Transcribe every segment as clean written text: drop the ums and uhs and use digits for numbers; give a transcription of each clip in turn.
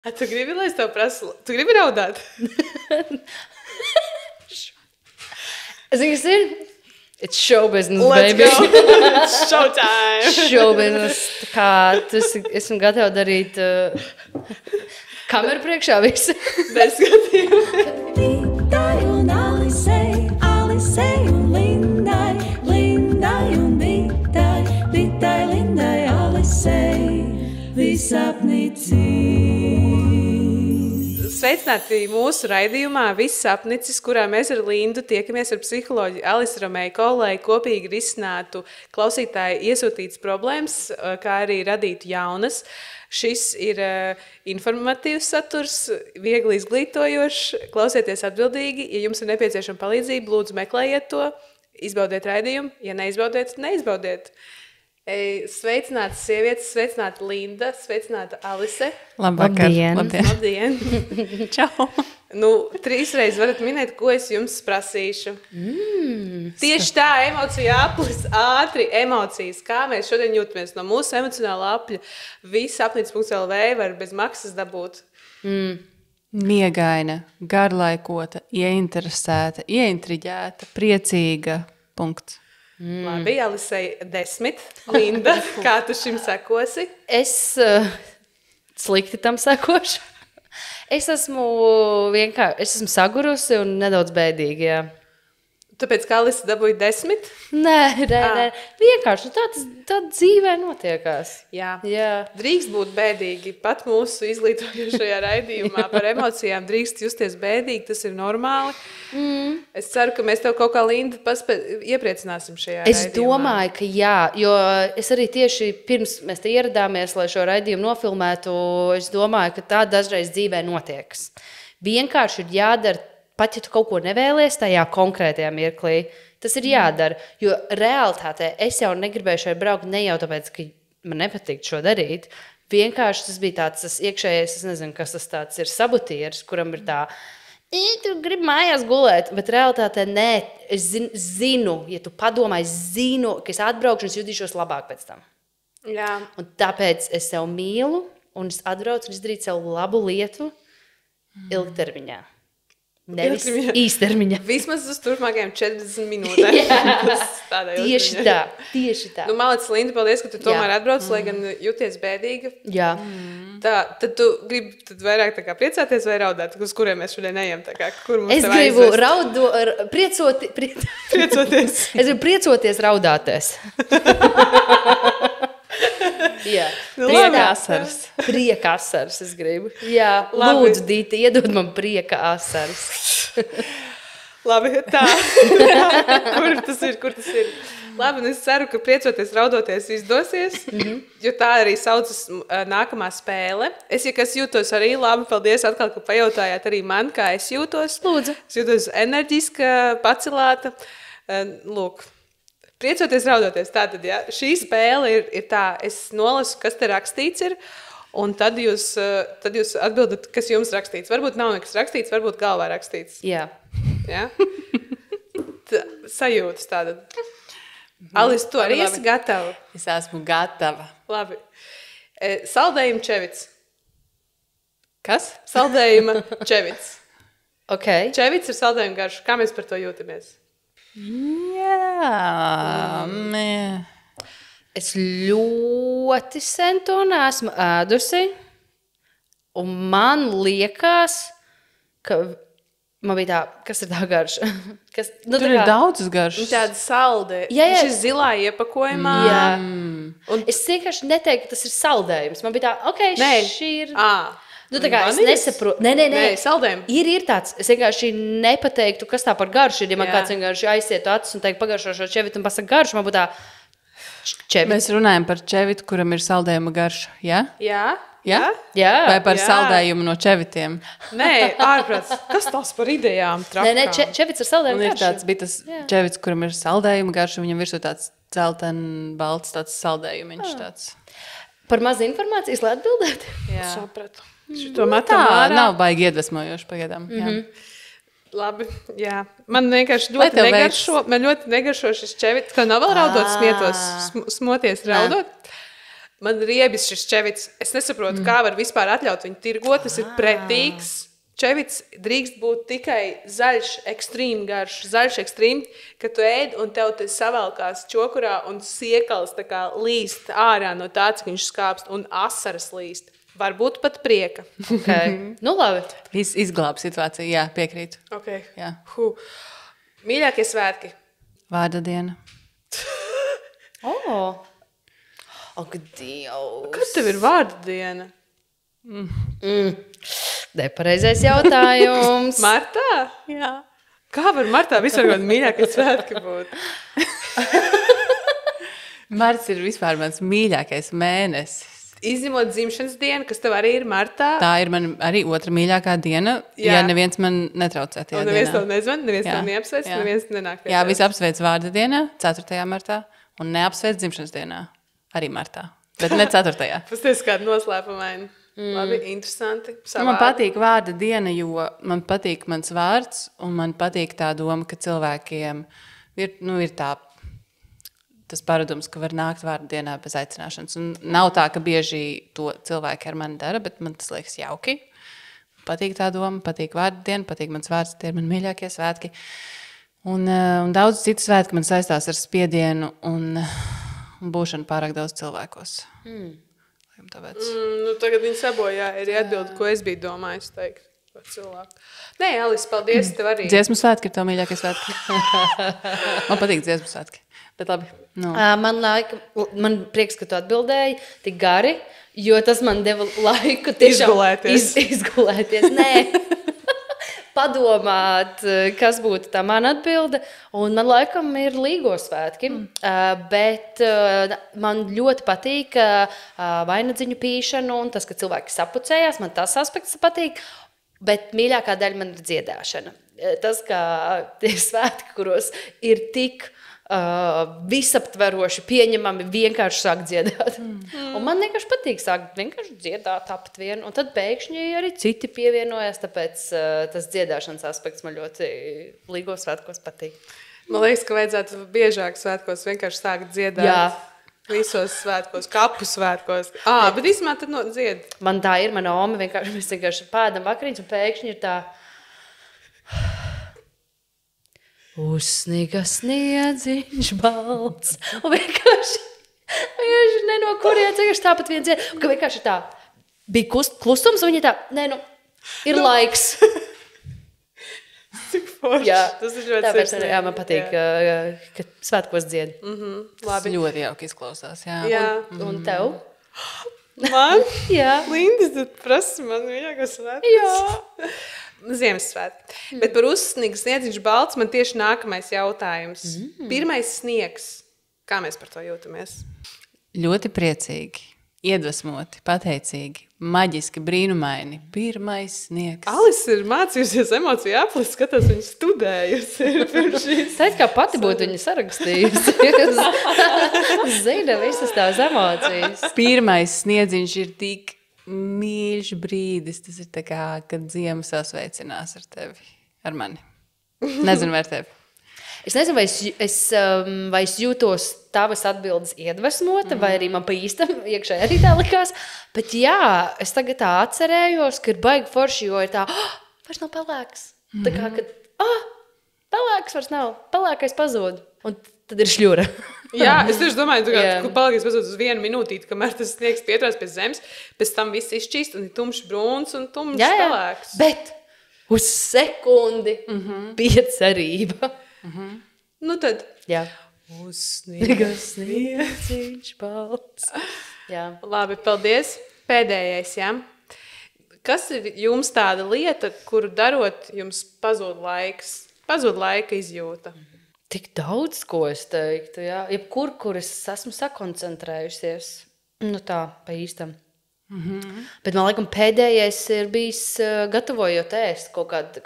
Tu gribi, lai es tev prasu? Tu gribi raudāt? Zini, kas ir? It's show business, Let's baby. go. It's showtime. Show business. Kā esmu gatava darīt kameru priekšā visu. Bez skatījuma. Vitai un Alisei, Alisei un Lindai, Lindai un Vitai, Vitai, Lindai, Alisei, visapnicī. Sveicināti mūsu raidījumā Viss apnicis, kurā mēs ar Lindu tiekamies ar psiholoģu Alisu Romejko, lai kopīgi risinātu klausītāju iesūtītas problēmas, kā arī radītu jaunas. Šis ir informatīvs saturs, viegli izglītojošs, klausieties atbildīgi. Ja jums ir nepieciešama palīdzība, lūdzu meklējiet to, izbaudiet raidījumu, ja neizbaudiet, neizbaudiet. Sveicināta sievietes, sveicināta Linda, sveicināta Alise. Labvakar. Labdien. Čau. 3 reizes varat minēt, ko es jums prasīšu. Tieši tā, emocija aplis, ātri emocijas. Kā mēs šodien jūtamies no mūsu emocionāla apļa, visapnicis.lv var bez maksas dabūt. Miegaina, garlaikota, ieinteresēta, ieintriģēta, priecīga. Punkts. Labi, Alisei 10. Linda, kā tu šim sekosi? Es slikti tam sekošu. Es esmu sagurusi un nedaudz bēdīgi, jā. Tāpēc, kā Alise dabūja 10? Nē. Vienkārši tā dzīvē notiekās. Jā. Jā. Drīkst būt bēdīgi. Pat mūsu izglītojošajā raidījumā par emocijām drīkst justies bēdīgi, tas ir normāli. Es ceru, ka mēs tev kaut kā, Linda, iepriecināsim šajā raidījumā. Es domāju, ka jā, jo es arī tieši pirms mēs te ieradāmies, lai šo raidījumu nofilmētu, es domāju, ka tā dažreiz dzīvē notiekas. Vienkārši ir jādara, pat ja tu kaut ko nevēlies tajā konkrētajā mirklī, tas ir jādara. Jo realitātē es jau negribēju šeit braukt ne jau tāpēc, ka man nepatīk šo darīt. Vienkārši tas bija tāds iekšējais, es nezinu, kas tas tāds ir, sabotieris, kuram ir tā, tu gribi mājās gulēt, bet realitātē nē, es zinu, ja tu padomā, es zinu, ka es atbraukšu un es jutīšos labāk pēc tam. Jā. Un tāpēc es sev mīlu un es atbraucu un izdarītu sev labu lietu ilgtermiņā. Nevis īstermiņā. Vismaz uz turpmākajām 40 minūtēm. Tieši tā. Mālicis, Linda, paldies, ka tu tomēr atbrauc, lai gan jūties bēdīga. Jā. Tad tu gribi vairāk tā kā priecāties vai raudāt, uz kuriem mēs šodien ejam? Kur mums es tev gribu aizvest? priecoties. Es gribu priecoties raudāties. Jā. Prieka asaras. Prieka asaras es gribu. Jā, Labi. lūdzu, Dīti, iedod man prieka asaras. Labi, tā. Kur tas ir? Labi, un es ceru, ka priecoties, raudoties izdosies, jo tā arī saucas nākamā spēle. Es, ja kas jūtos arī labi, paldies atkal, ka pajautājāt arī man, kā es jūtos. Lūdzu. Es jūtos enerģiska, pacelāta. Lūk. Priecoties, raudoties. Tātad, ja, šī spēle ir tā, es nolasu, kas te rakstīts ir, un tad jūs atbildat, kas jums rakstīts. Varbūt nav nekas rakstīts, varbūt galvā rakstīts. Jā. Ja? Sajūtas tātad. Alis, tu arī esi gatava? Es esmu gatava. Labi. Saldējuma čevits. Kas? Saldējuma čevits. Ok. Čevits ir saldējuma garš. Kā mēs par to jūtamies? Jā. Es ļoti sen to neesmu ēdusi, un man liekas, ka man bija tā, kas ir tā garša? Tur ir daudzas garšas. Tāda saldē. Jā. Šis zilā iepakojumā. Jā. Un es vienkārši neteiktu, ka tas ir saldējums. Man bija tā, ok, Nē. šī ir... Tā kā es nesaprotu. Nē, saldējumi. Ir tāds. Es vienkārši nepateiktu, kas tā par garšu ir. Ja man kāds vienkārši aizsietu acis un teikt pagaršo šo čevitu un pasaka garšu, man būtu tā čevits. Mēs runājam par čevitu, kuram ir saldējuma garša. Ja? Jā. Ja? Jā. Vai par Jā. saldējumu no čevitiem? Nē, ārprāts. Kas tas par idejām trakām? Nē, čevits ar saldējumu Un ir garšu. tāds, bija tas čevits, kuram ir saldējuma garša, viņam virsū tāds dzelten balts, tāds saldējumiņš tāds. Par maz informācijas, lai atbildētu? Jā. Sapratu. Šito Tā metam ārā. nav baigi iedvesmojoši pagaidām. Labi, jā. Man vienkārši Lai ļoti tev negaršo šis čevits. Tev nav vēl raudot smietos, smoties raudot? Man riebis šis čevits. Es nesaprotu, kā var vispār atļaut viņu tirgot. Tas ir pretīgs. Čevits drīkst būt tikai zaļš, ekstrīm garš, zaļš, ekstrīm, ka tu ēd un tev te savelkās čokurā un siekals tā kā līst ārā no tā, cik viņš skāpst un asaras līst. Varbūt pat prieka. Okay. Nu, labi. Izglāb situāciju, jā, piekrītu. Okay. Jā. Mīļākie svētki? Vārda diena. Ak, Dievs. Kad tev ir vārda diena? Nepareizais jautājums. Martā? Jā. Kā var martā vispār kaut mīļākie svētki būt? Marts ir vispār mans mīļākais mēnesis. Izņemot dzimšanas dienu, kas tev arī ir martā. Tā ir man arī otra mīļākā diena, ja neviens man netraucē tajā dienā. Un neviens tev nezvan, neviens tev neapsveic, neviens nenāk pie Jā, tevis. visi apsveic vārda dienā, 4. martā, un neapsveic dzimšanas dienā, arī martā, bet ne 4. Pasties kādu noslēpumainu. Labi, interesanti. Man patīk vārda diena, jo man patīk mans vārds, un man patīk tā doma, ka cilvēkiem ir tas paradums, ka var nākt vārda dienā bez aicināšanas. Un nav tā, ka bieži to cilvēki ar mani dara, bet man tas liekas jauki. Patīk tā doma, patīk vārda diena, patīk mans vārds, tie ir man mīļākie svētki. Un daudz citu svētki man saistās ar spiedienu un būšanu pārāk daudz cilvēkos. Tāpēc. Tagad viņi sabojā ir atbildi, ko es biju domājis teikt par cilvēku. Nē, Alis, paldies tev arī. Dziesmu svētki ir tev mīļākie svētki. Man patīk dziesmu svētki. Bet labi. No. Man prieks, ka tu atbildēji tik gari, jo tas man deva laiku tiešām izgulēties. Nē. Padomāt, kas būtu tā mana atbilde. Un man laikam ir līgo svētki, bet man ļoti patīk vainadziņu pīšanu un tas, ka cilvēki sapucējās, man tas aspekts patīk, bet mīļākā daļa man ir dziedāšana. Tas, ka tie svētki, kuros ir tik visaptveroši pieņemami vienkārši sāk dziedāt. Un man vienkārši patīk sākt vienkārši dziedāt apat vienu, un tad pēkšņi arī citi pievienojās, tāpēc tas dziedāšanas aspekts man ļoti līgo svētkos patīk. Man liekas, ka vajadzētu biežāk svētkos vienkārši sākt dziedāt. Jā. Visos svētkos, kapu svētkos. Bet īstenībā tad dzied. Man tā ir, mana oma mēs vienkārši pēdam vakariņas, un pēkšņi ir tā... Uzsniga sniedziņš balts. Un vienkārši ne no kurienes, vienkārši tāpat viens dzied. Un ka vienkārši tā bija klusums, un viņa tā, ir laiks. Cik forši. Jā, tas ir ļoti tāpēc sirsnīgi. jā, man patīk, ka svētkos dzied. Tas ļoti jauki izklausās. Jā. Jā. Un tev? Man? Jā. Linda, tu prasi man mīļākos svētkus. Jā. Ziemassvētki. Bet par uzsnigu sniedziņš balts man tieši nākamais jautājums. Pirmais sniegs. Kā mēs par to jūtamies? Ļoti priecīgi, iedvesmoti, pateicīgi, maģiski, brīnumaini. Pirmais sniegs. Alis ir mācījusies emociju aplis, skatās viņa studējusi. Tā kā pati būtu viņa sarakstījusi. Zina visas tās emocijas. Pirmais sniedziņš ir tik mīļš brīdis. Tas ir tā kā, kad ziema sasveicinās ar tevi, ar mani. Nezinu, vai ar tevi. Es nezinu, vai es jūtos tavas atbildes iedvesmota, vai arī man pa īstam iekšēji arī tā likās. Bet jā, es tagad tā atcerējos, ka ir baigi forši, jo ir tā, vairs nav pelēks. Tā kā, kad, pelēks vairs nav, pelēkais pazūd. Un tad ir šļura. Jā, es tieši domāju, ka pelēkais pazūd uz 1 minūtīti, kamēr tas sniegs pieturās pie zemes, pēc tam viss izšķīst un ir tumšs brūns un tumšs pelēks. Bet uz sekundi bija cerība. Nu tad. Jā. Uzsniegas sniedziņš balts. Jā. Labi, paldies. Pēdējais, jā. Kas ir jums tāda lieta, kuru darot, jums pazūd laiks? Pazūd laika izjūta. Tik daudz, ko es teiktu, jā. Jebkur, kur es esmu sakoncentrējusies. Nu tā, pa īstam. Bet man laikam pēdējais ir bijis gatavojot ēst kaut kādu,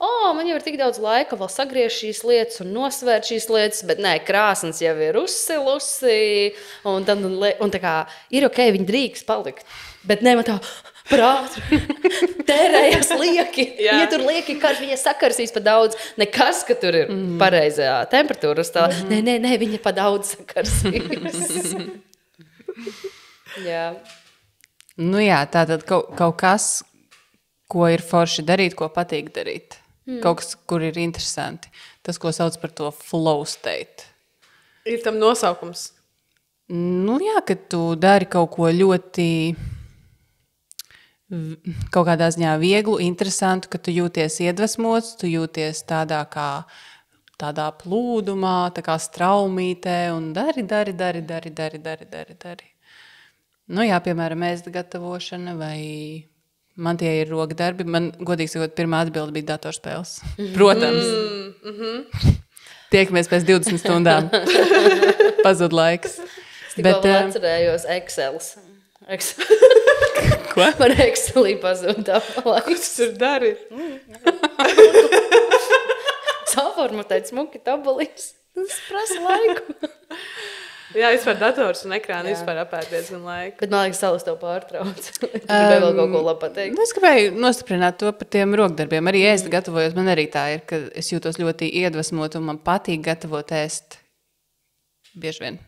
man jau ir tik daudz laika vēl sagriezt šīs lietas un nosvērt šīs lietas, bet nē, krāsnes jau ir uzsilusi, un tā kā ir ok, viņi drīkst palikt. Bet nē, man tā prātri, tērējās lieki, ja tur lieki karš, viņa sakarsīs pa daudz, nekas, ka tur ir pareizā temperatūra uz tā. Nē, viņa pa daudz sakarsīs. Jā. Nu jā, tātad kaut kas, ko ir forši darīt, ko patīk darīt. Kaut kas, kur ir interesanti. Tas, ko sauc par to flow state. Ir tam nosaukums. Nu jā, kad tu dari kaut ko ļoti kaut kādā ziņā vieglu, interesantu, ka tu jūties iedvesmots, tu jūties tādā plūdumā, tā kā straumītē un dari. Nu jā, piemēram, ēst gatavošana vai man tie ir rokdarbi. Man, godīgi sakot, pirmā atbilde bija datorspēles. Protams. Tiekamies pēc 20 stundām. Pazud laiks. Es tikko vēl atcerējos Excels. Ko? Man Excelī pazuda Ko tu tur dari? Saformatēt smuki tabulīs. Tas prasa laiku. Jā, vispār dators un ekrāni vispār apēd diezgan laiku. Bet man liekas, Salas tev pārtrauc. Gribēju vēl kaut ko labi pateikt. Es gribēju nostiprināt to par tiem rokdarbiem. Arī ēst gatavojot, man arī tā ir, ka es jūtos ļoti iedvesmot un man patīk gatavot ēst bieži vien.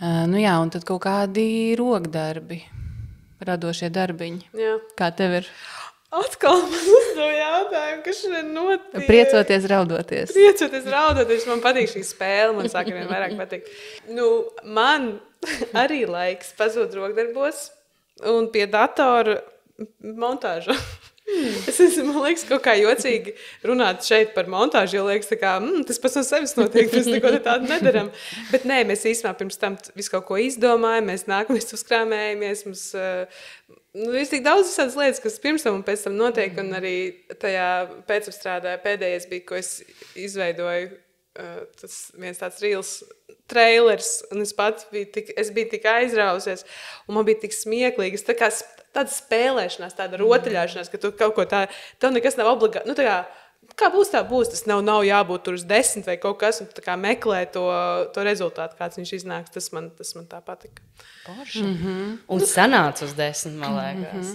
Nu jā, un tad kaut kādi rokdarbi, radošie darbiņi. Jā. Kā tev ir? Atkal man uzdev jautājumu, kas šodien notiek. Priecoties, raudoties. Man patīk šī spēle, man sāka vien vairāk patikt. Nu, man arī laiks pazūd rokdarbos un pie datora montāža. Es nezinu, man liekas, kaut kā jocīgi runāt šeit par montāžu, jo liekas, tā kā, tas pats no sevis notiek, mēs neko tādu nedaram. Bet nē, mēs īstenībā pirms tam visu kaut ko izdomājam, mēs nākamies uzkrāmējamies, mums ir tik daudz visādas lietas, kas pirms tam un pēc tam notiek, un arī tajā pēcapstrādē pēdējais bija, ko es izveidoju, tas viens tāds reels trailers, un es biju tik aizrausies, un man bija tik smieklīgi, es tā kā tāda spēlēšanās, tāda rotaļāšanās, ka tu kaut ko tā, tev nekas nav obligāti, nu tā kā būs tā būs, tas nav jābūt tur uz 10 vai kaut kas, un tu tā kā meklē to rezultātu, kāds viņš iznāks, tas man tā patika. Porši. Un sanāca uz 10, man liekas.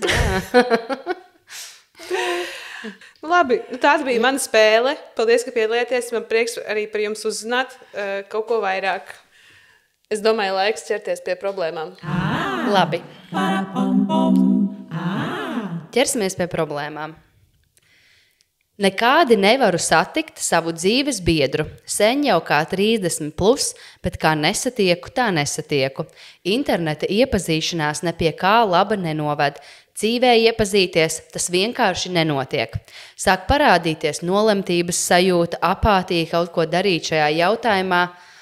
Labi, tāda bija mana spēle. Paldies, ka piedalījāties. Man prieks arī par jums uzzināt kaut ko vairāk. Es domāju, laiks ķerties pie problēmām. Labi. Ķersimies pie problēmām. Nekādi nevaru satikt savu dzīves biedru. Sen jau kā 30 plus, bet kā nesatieku, tā nesatieku. Interneta iepazīšanās ne pie kā laba nenoved. Dzīvē iepazīties, tas vienkārši nenotiek. Sāk parādīties nolemtības sajūta, apātija kaut ko darīt šajā jautājumā.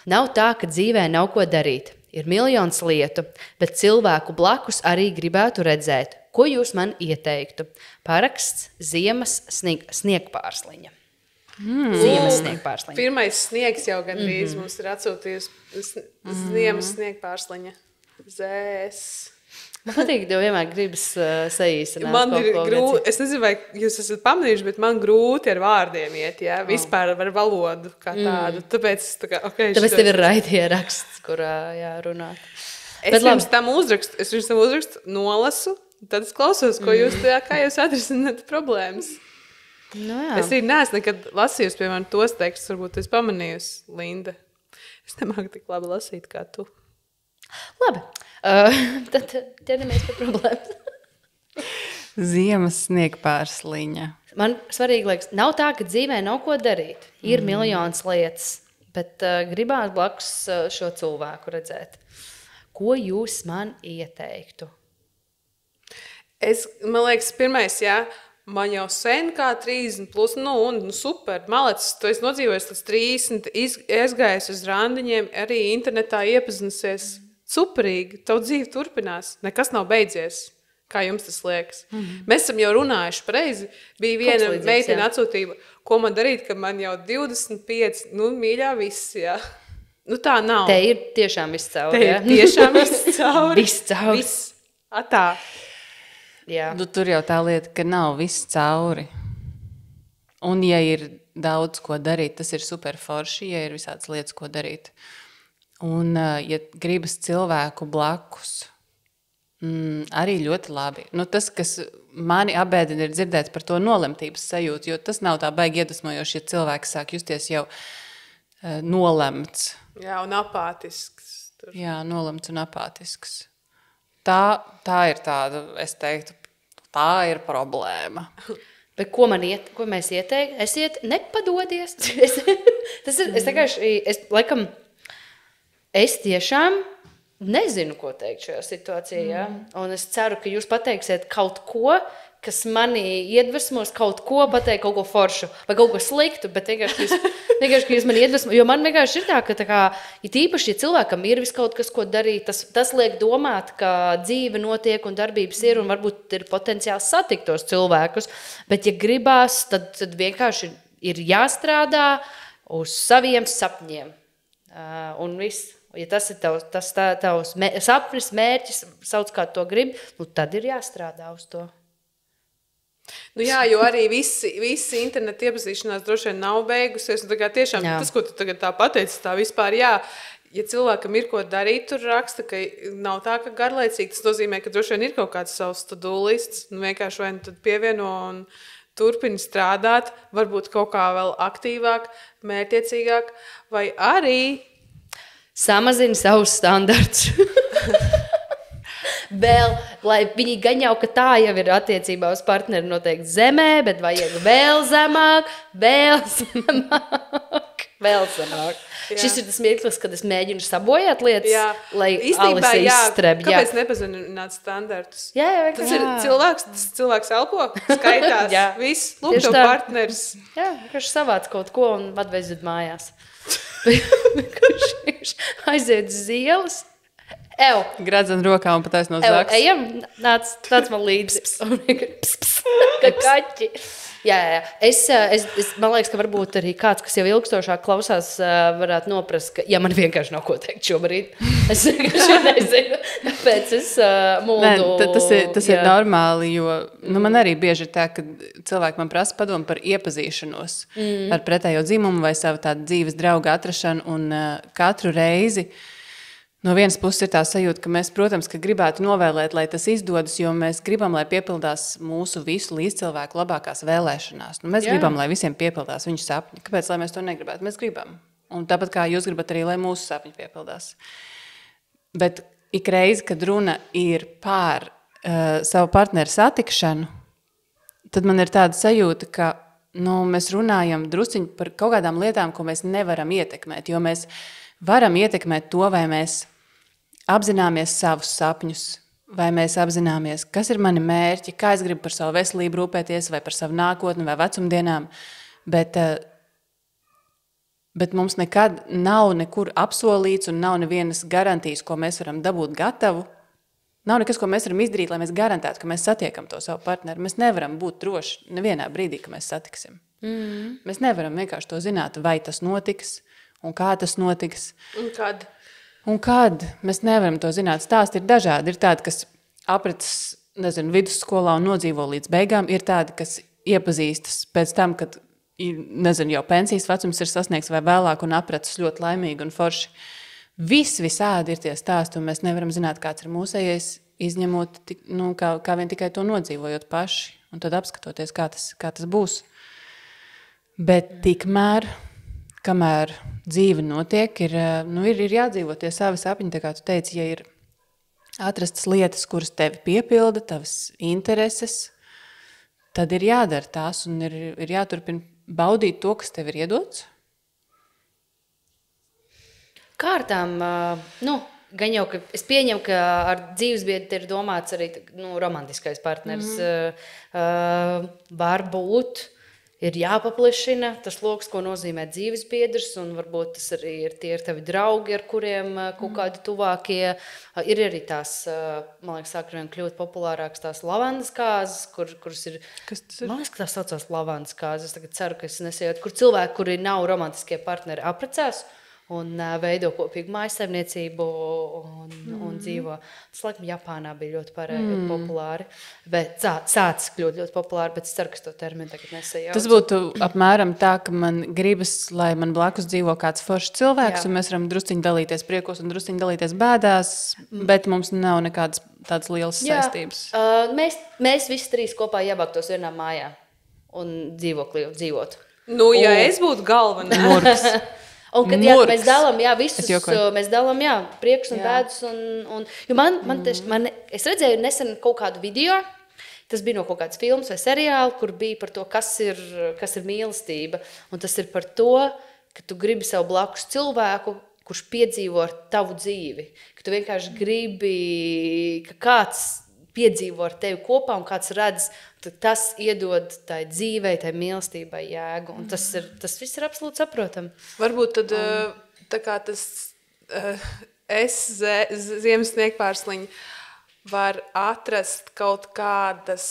Nav tā, ka dzīvē nav ko darīt. Ir miljons lietu, bet cilvēku blakus arī gribētu redzēt. Ko jūs man ieteiktu? Paraksts ziemas sniegpārsliņa. Ziemas sniegpārsliņa. Pirmais sniegs jau gandrīz mums ir atsūtījusi ziemas sniegpārsliņa. Zēs. Man patīk, tev vienmēr gribas saīsināt. Man ir grūti, es nezinu, vai jūs esat pamanījuši, bet man grūti ar vārdiem iet, jā, vispār ar valodu kā tādu. Tāpēc tev ir raidieraksts, kurā runāt. Es jums tam uzrakstu, nolasu, tad es klausos, ko jūs, kā jūs atrisināt problēmas. Nu, jā. Es neesmu nekad lasījusi, piemēram, tos tekstus, varbūt es pamanījusi, Linda. Es nemāku tik labi lasīt kā tu. Labi, tad ķeramies pie problēmas. Ziemas sniegpārsliņa. Man svarīgi liekas, nav tā, ka dzīvē nav ko darīt. Ir miljons lietas, bet gribās blakus šo cilvēku redzēt. Ko jūs man ieteiktu? Man liekas, pirmais, man jau sen kā 30 plus, super, malacis, tu esi nodzīvojis līdz 30, aizgājis uz randiņiem, arī internetā iepazinusies. Superīgi, tavu dzīve turpinās, nekas nav beidzies, kā jums tas liekas. Mēs esam jau runājuši pareizi, bija viena meitene atsūtība, ko man darīt, ka man jau 25, mīļā viss, jā. Tā nav. Te ir tiešām viss cauri, Te ir tiešām viss cauri. Viss cauri. Viss, atā. Jā. Tur jau tā lieta, ka nav viss cauri. Un ja ir daudz ko darīt, tas ir super forši, ja ir visādas lietas, ko darīt. Un, ja gribas cilvēku blakus, arī ļoti labi. Tas, kas mani apbēdina, ir dzirdēt par to nolemtības sajūtu, jo tas nav tā baigi iedvesmojoši, ja cilvēks sāk justies jau nolemts. Jā, un apātisks. Jā, nolemts un apātisks. tā ir tāda, es teiktu, tā ir problēma. Bet ko mēs ieteiktu? Nepadodies. Es tiešām nezinu, ko teikt šajā situācijā. Ja? Un es ceru, ka jūs pateiksiet kaut ko, kas manī iedvesmos kaut ko pateikt, kaut ko foršu vai kaut ko sliktu, bet vienkārši, ka jūs mani iedvesmo. Jo man vienkārši ir tā, ka it īpaši, ja cilvēkam ir vis kaut kas, ko darīt, tas liek domāt, ka dzīve notiek un darbības ir un varbūt ir potenciāls satikt tos cilvēkus. Bet, ja gribās, tad vienkārši ir jāstrādā uz saviem sapņiem. Un viss. Ja tas ir tavs sapnis, mērķis, sauc kā to grib, tad ir jāstrādā uz to. Nu jā, jo arī visi interneta iepazīšanās droši vien nav beigusies. Tiešām tas, ko tu tagad tā pateici, tā vispār jā. Ja cilvēkam ir ko darīt, tur raksta, ka nav tā, ka garlaicīgi. Tas nozīmē, ka droši vien ir kaut kāds savs to-do lists. Vienkārši vai tad pievieno un turpini strādāt, varbūt kaut kā vēl aktīvāk, mērķiecīgāk, vai arī samazina savus standartus. Vēl, lai viņi gan jau, ka tā jau ir attiecībā uz partneri noteikti zemē, bet vajag vēl zemāk. Šis ir tas mirklis, kad es mēģinu sabojāt lietas, lai Alise izstreb. Kāpēc nepazināt standartus? Jā, tas ir cilvēks elpo, skaitās, viss, lūk, tev partners. Jā, vienkārši savāc kaut ko un atvezid mājās. Vienkārši aiziet uz ielas. Gradzen rokā un patais no zaks. Ejam, nāc man līdzi. Kā kaķi. Jā. Man liekas, ka varbūt arī kāds, kas jau ilgstošāk klausās, varētu noprast, ka, ja man vienkārši nav ko teikt šobrīd. Es vienkārši nezinu, kāpēc es muldu. Tas ir normāli, jo man arī bieži ir tā, ka cilvēki man prasa padomu par iepazīšanos ar pretējo dzimumu vai savu tādu dzīves draugu atrašanu, un katru reizi no vienas puses ir tā sajūta, ka mēs, protams, ka gribētu novēlēt, lai tas izdodas, jo mēs gribam, lai piepildās mūsu visu līdzcilvēku labākās vēlēšanās. Mēs gribam, lai visiem piepildās viņu sapņi. Kāpēc, lai mēs to negribētu? Mēs gribam. Un tāpat kā jūs gribat arī, lai mūsu sapņi piepildās. Bet ik reizi, kad runa ir pār savu partneru satikšanu, tad man ir tāda sajūta, ka mēs runājam drusciņi par kaut kādām lietām, ko mēs nevaram ietekmēt, jo mēs varam ietekmēt to, vai mēs apzināmies savus sapņus, vai mēs apzināmies, kas ir mani mērķi, kā es gribu par savu veselību rūpēties, vai par savu nākotni, vai vecumdienām. Bet mums nekad nav nekur apsolīts un nav nevienas garantijas, ko mēs varam dabūt gatavu. Nav nekas, ko mēs varam izdarīt, lai mēs garantētu, ka mēs satiekam to savu partneri. Mēs nevaram būt droši nevienā brīdī, ka mēs satiksim. Mēs nevaram vienkārši to zināt, vai tas notiks, un kā tas notiks. Un kad? Mēs nevaram to zināt. Stāsti ir dažādi. Ir tādi, kas aprits, vidusskolā un nodzīvo līdz beigām. Ir tādi, kas iepazīstas pēc tam, kad, jau pensijas vecums ir sasniegts vai vēlāk un aprits ļoti laimīgi un forši. Visādi ir tie stāsti, un mēs nevaram zināt, kāds ir mūsējais, izņemot, kā vien tikai to nodzīvojot paši, un tad apskatoties, kā tas būs. Bet tikmēr, kamēr dzīve notiek, ir jādzīvo tie savi sapņi, tā kā tu teici, ja ir atrastas lietas, kuras tevi piepilda, tavas intereses, tad ir jādara tās un ir jāturpina baudīt to, kas tev ir iedots. Kārtām, gan jau, ka es pieņemu, ka ar dzīvesbiedri ir domāts arī romantiskais partners. Varbūt ir jāpaplišina tas loks, ko nozīmē dzīvesbiedrs, un varbūt tas arī ir tavi draugi, ar kuriem kaut kādi tuvākie. Ir arī tās, man liekas, sāk kļūt populārākas tās lavandas kāzes, kuras ir... Kas tas ir? Man liekas, ka tās saucās lavandas kāzes. Es tagad ceru, ka es nesajautu, kur cilvēki, kuri nav romantiskie partneri, apprecās un veido kopīgu mājasaimniecību un dzīvo. Tas, laikam, Japānā bija ļoti populāri, bet sācis kļūt ļoti populāri, bet es ceru, ka to terminu tagad nesajaucu. Tas būtu apmēram tā, ka man gribas, lai man blakus dzīvo kāds foršs cilvēks, un mēs varam drusciņi dalīties priekos un drusciņi dalīties bēdās, bet mums nav nekādas tādas lielas saistības. Mēs visi trīs kopā ievāktos vienā mājā un dzīvotu. Ja es būtu galvenā. Un kad mēs dalām, visus, mēs dalām, priekšus un bēdus. Es redzēju nesen kaut kādu video, tas bija no kaut kādas filmas vai seriāla, kur bija par to, kas ir mīlestība. Un tas ir par to, ka tu gribi sev blakus cilvēku, kurš piedzīvo ar tavu dzīvi. Ka tu vienkārši gribi, ka kāds piedzīvo ar tevi kopā un kāds redz, tas iedod tai dzīvei, tai mīlestībai jēgu. Un tas viss ir absolūti saprotami. Varbūt tad tā kā tas ziemas sniegpārsliņi var atrast kaut kādas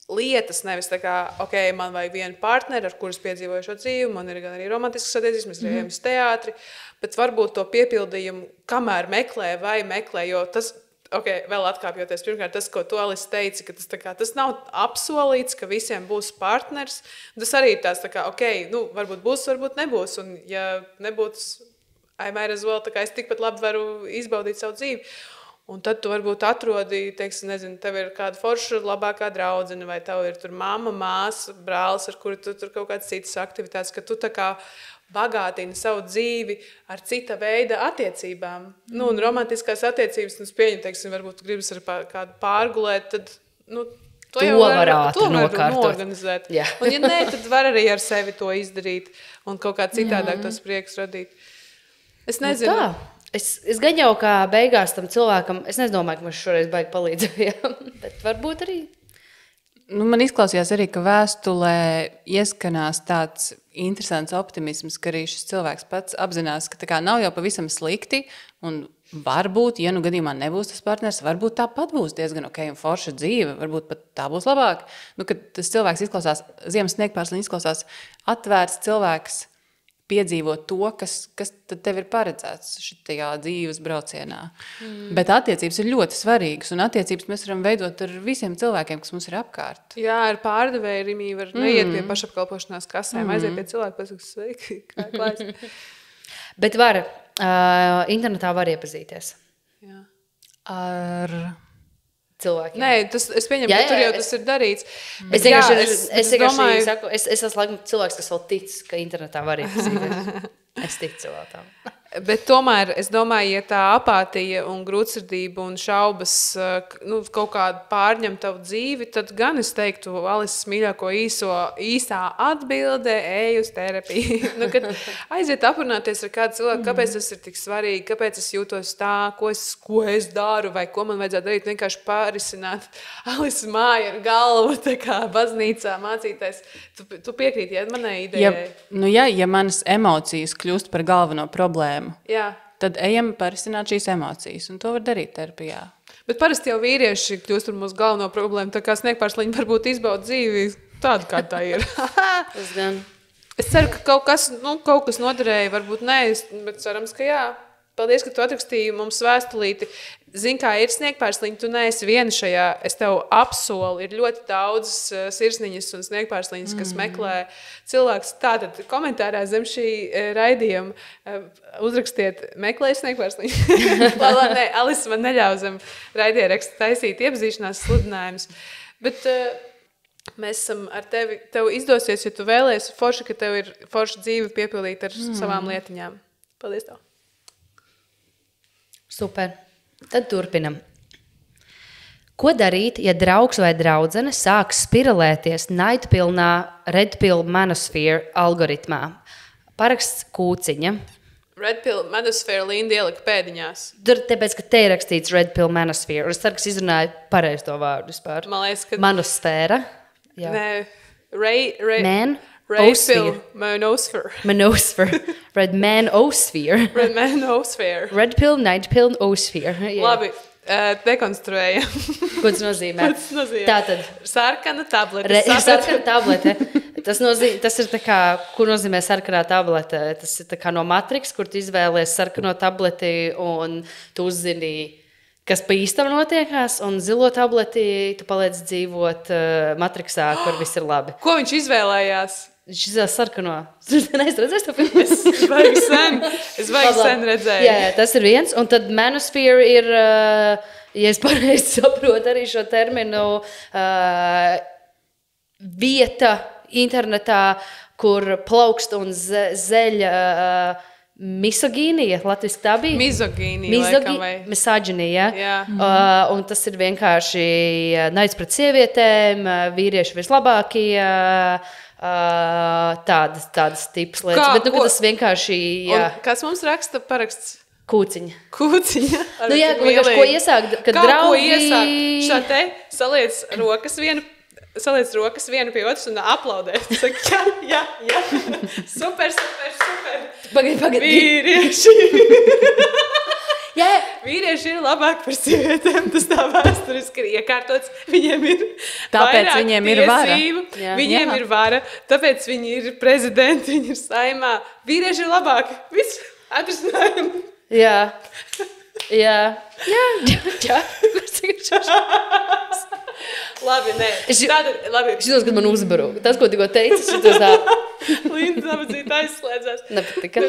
lietas, nevis tā kā, man vajag vienu partneri, ar kuras piedzīvoju šo dzīvi, man ir gan arī romantiskas attiecības, mēs ejam uz teātri, bet varbūt to piepildījumu, kamēr meklē, jo tas, vēl atkāpjoties, pirmkārt, tas, ko tu, Alis, teici, ka tas nav apsolīts, ka visiem būs partners, tas arī ir tās, tā kā, varbūt būs, varbūt nebūs, un ja nebūs, I might as well, tā kā es tikpat labi varu izbaudīt savu dzīvi. Un tad tu varbūt atrodi, nezinu, tev ir kāda forša labākā draudzene, vai tev ir tur mamma, māsa, brālis, ar kuru tu tur kaut kādas citas aktivitātes, ka tu tā kā bagātini savu dzīvi ar cita veida attiecībām. Un romantiskās attiecības, es pieņemu, varbūt tu gribas ar kādu pārgulēt, tad, to varētu norganizēt. Jā. Un ja nē, tad var arī ar sevi to izdarīt un kaut kā citādāk tos prieks radīt. Es nezinu. Es gan jau kā beigās tam cilvēkam, es nedomāju, ka mēs šoreiz baigi palīdzējām, bet varbūt arī. Man izklausījās arī, ka vēstulē ieskanās tāds interesants optimisms, ka arī šis cilvēks pats apzinās, ka tā kā nav jau pavisam slikti un varbūt, ja gadījumā nebūs tas partners, varbūt tāpat būs diezgan un forša dzīve, varbūt pat tā būs labāk. Kad tas cilvēks izklausās, ziemas sniegpārsliņi izklausās atvērts cilvēks, piedzīvot to, kas tad tev ir paredzēts šitajā dzīves braucienā. Bet attiecības ir ļoti svarīgas, un attiecības mēs varam veidot ar visiem cilvēkiem, kas mums ir apkārt. Jā, ar pārdevēju Rimī var neiet pie pašapkalpošanās kasēm, aiziet pie cilvēku, pasaka, sveiki, kā klājas. Bet internetā var iepazīties. Jā. Ar cilvēkiem. Nē, es pieņemu, ka tur jau tas ir darīts. Es vienkārši saku, es esmu laikam cilvēks, kas vēl tic, ka internetā var iepazīties. Es ticu vēl tam. Bet tomēr, es domāju, ja tā apātija un grūtsirdība un šaubas kaut kādu pārņem tavu dzīvi, tad gan es teiktu, Alises mīļāko īsā atbilde, ej uz terapiju. Kad aiziet aprunāties ar kādu cilvēku, kāpēc tas ir tik svarīgi, kāpēc es jūtos tā, ko es daru, vai ko man vajadzētu darīt, vienkārši pārisināt Alises māju ar galvu, tā kā baznīcā mācīties. Tu piekrīti, manai idejai? Ja manas emocijas kļūst par galveno problēmu, tad ejam parisināt šīs emocijas, un to var darīt terapijā. Bet parasti jau vīrieši kļūst par mūsu galveno problēmu, tā kā sniegpārsliņi varbūt izbauda dzīvi tādu, kā tā ir. Es ceru, ka kaut kas noderēja, varbūt nē, bet cerams, ka jā. Paldies, ka tu atrakstīji mums vēstulīti. Zini, kā ir sniegpārsliņi, tu neesi viena šajā, es tev apsolu, ir ļoti daudz sirsniņas un sniegpārsliņas, kas meklē cilvēks. Tātad komentārā zem šī raidījuma uzrakstiet, meklēju sniegpārsliņu. Nē, Alisa man neļauj zem raidierakstu taisīt iepazīšanās sludinājumus. Bet mēs esam ar tevi, tev izdosies, ja tu vēlies forši, ka tev ir forša dzīve piepildīt ar savām lietiņām. Paldies tev. Super. Tad turpinam. Ko darīt, ja draugs vai draudzene sāk spiralēties naidpilnā Red Pill Manosphere algoritmā? Paraksts Kūciņa. Red Pill Manosphere Linda ielika pēdiņās. Tāpēc, ka te ir rakstīts Red Pill Manosphere. Es ceru, ka izrunāju pareizi to vārdu vispār. Man liekas, ka... Manosfēra. Jā. Nē, Man. Red Pill Manosphere. Manosphere. Red Manosphere. Red Manosphere. Red Pill, Night Pill, Osphere. Labi, dekonstruējam. Ko tas nozīmē? Tātad. Sarkana tablete. Sarkana tablete. Tas ir tā kā, ko nozīmē sarkanā tablete? Tas ir tā kā no Matrix, kur tu izvēlies sarkano tableti un tu uzzini, kas pa īstam notiekās, un zilo tableti tu paliec dzīvot Matrixā, kur viss ir labi. Ko viņš izvēlējās? Viņš izvēlējās sarkano. Es redzēju to filmu. Es baigi sen redzēju. Jā, tas ir viens. Un tad Manosphere ir, ja es pareizi saprotu arī šo terminu, vieta internetā, kur plaukst un zeļ misogīnija, latviski tā bija? Mizogīnija, laikam, vai? Misogīnija. Jā. Un tas ir vienkārši naids pret sievietēm, vīrieši vislabākie, tādas tipas lietas. Bet tas vienkārši, jā. Un kas mums raksta paraksts? Kūciņa. Kūciņa. Nu jā, vienkārši ko iesākt, kad draugi... Ko iesākt? Šā te saliec rokas vienu pie otras un aplaudē. Tu saki, jā. Super. Pagad. Vīrieši. Jā. Vīrieši ir labāk par sievietēm. Tas tā vēsturiski ir iekārtots. Viņiem ir tāpēc viņiem ir vara. Viņiem ir vara. Tāpēc viņi ir prezidenti, viņi ir saimā. Vīrieši ir labāki. Viss atrisinājumi. Jā. Labi, nē. Labi. Šitos, kad man uzbaro. Tas, ko tikko teici, šitos tā. Linda nabadzīt aizslēdzās. Nepatika.